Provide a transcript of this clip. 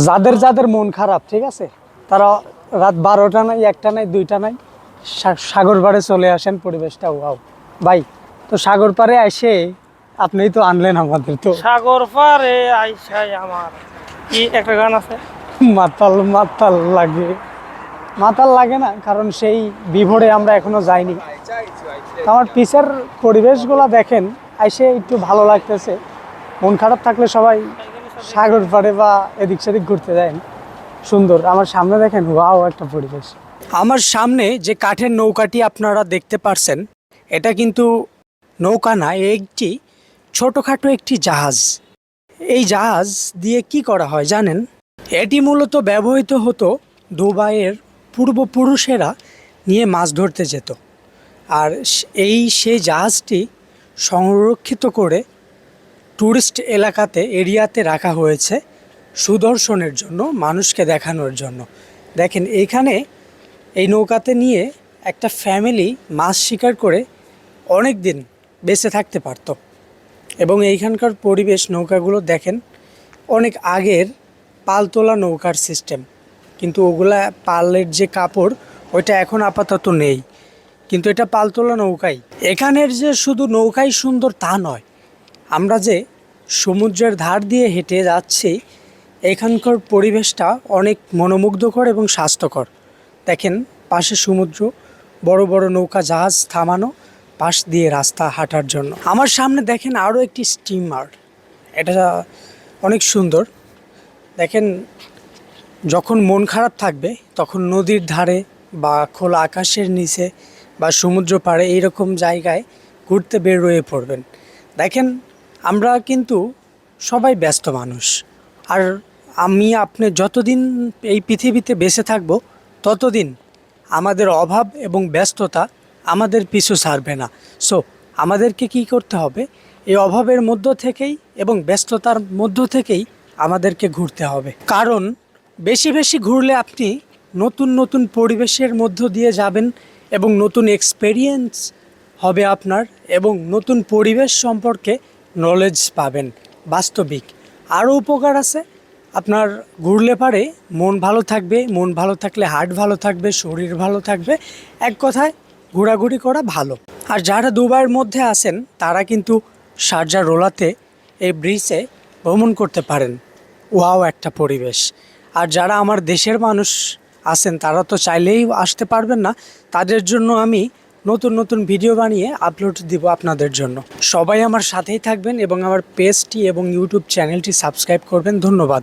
যাদের যাদের মন খারাপ, ঠিক আছে, তারা রাত 12টা নাই, 1টা নাই, 2টা নাই, সাগর পাড়ে চলে আসেন। পরিবেশটা ওয়াও ভাই। তো সাগর পাড়ে এসে আপনিই তো আনলেন আমাদের, তো সাগর পারে আইসাই আমার কি একটা গান আছে, মাতাল মাতাল লাগে। মাতাল লাগে না, কারণ সেই বিভোরে আমরা এখনো যাইনি। আমার পিছের পরিবেশগুলো দেখেন, এসে একটু ভালো লাগতেছে। মন খারাপ থাকলে সবাই সাগর পাড়ে বা এদিক সেদিক ঘুরতে যায়। সুন্দর। আমার সামনে দেখেন, ওয়াও একটা পরিবেশ। আমার সামনে যে কাঠের নৌকাটি আপনারা দেখতে পারছেন, এটা কিন্তু নৌকা না, একটি ছোটোখাটো একটি জাহাজ। এই জাহাজ দিয়ে কি করা হয় জানেন? এটি মূলত ব্যবহৃত হতো দুবাইয়ের পূর্বপুরুষেরা নিয়ে মাছ ধরতে যেত। আর সেই জাহাজটি সংরক্ষিত করে ট্যুরিস্ট এরিয়াতে রাখা হয়েছে সুদর্শনের জন্য, মানুষকে দেখানোর জন্য। দেখেন এইখানে এই নৌকাতে নিয়ে একটা ফ্যামিলি মাছ শিকার করে অনেক দিন বেঁচে থাকতে পারত। এবং এইখানকার পরিবেশ, নৌকাগুলো দেখেন অনেক আগের পালতোলা নৌকার সিস্টেম, কিন্তু ওগুলা পালের যে কাপড় ওইটা এখন আপাতত নেই, কিন্তু এটা পালতোলা নৌকাই। এখানের যে শুধু নৌকাই সুন্দর তা নয়, আমরা যে সমুদ্রের ধার দিয়ে হেঁটে যাচ্ছি, এখানকার পরিবেশটা অনেক মনোমুগ্ধকর এবং স্বাস্থ্যকর। দেখেন পাশে সমুদ্র, বড় বড় নৌকা জাহাজ থামানো, পাশ দিয়ে রাস্তা হাঁটার জন্য। আমার সামনে দেখেন আরও একটি স্টিমার, এটা অনেক সুন্দর। দেখেন যখন মন খারাপ থাকবে তখন নদীর ধারে বা খোলা আকাশের নিচে বা সমুদ্র পাড়ে এইরকম জায়গায় ঘুরতে বের হয়ে পড়বেন। দেখেন আমরা কিন্তু সবাই ব্যস্ত মানুষ, আর আপনি যতদিন এই পৃথিবীতে বেঁচে থাকবো ততদিন আমাদের অভাব এবং ব্যস্ততা আমাদের পিছু ছাড়বে না। সো আমাদেরকে কি করতে হবে? এই অভাবের মধ্য থেকেই এবং ব্যস্ততার মধ্য থেকেই আমাদেরকে ঘুরতে হবে। কারণ বেশি বেশি ঘুরলে আপনি নতুন নতুন পরিবেশের মধ্য দিয়ে যাবেন এবং নতুন এক্সপেরিয়েন্স হবে আপনার, এবং নতুন পরিবেশ সম্পর্কে নলেজ পাবেন বাস্তবিক। আরও উপকার আছে, আপনার ঘুরলে পারে মন ভালো থাকবে, মন ভালো থাকলে হার্ট ভালো থাকবে, শরীর ভালো থাকবে। এক কথায় ঘোরাঘুরি করা ভালো। আর যারা দুবাইয়ের মধ্যে আছেন তারা কিন্তু শারজা রোলাতে এই ব্রিজে ভ্রমণ করতে পারেন। ওয়াও একটা পরিবেশ। আর যারা আমার দেশের মানুষ আছেন তারা তো চাইলেই আসতে পারবেন না, তাদের জন্য আমি নতুন নতুন ভিডিও বানিয়ে আপলোড দিব আপনাদের জন্য। সবাই আমার সাথেই থাকবেন এবং আমার পেজটি এবং ইউটিউব চ্যানেলটি সাবস্ক্রাইব করবেন। ধন্যবাদ।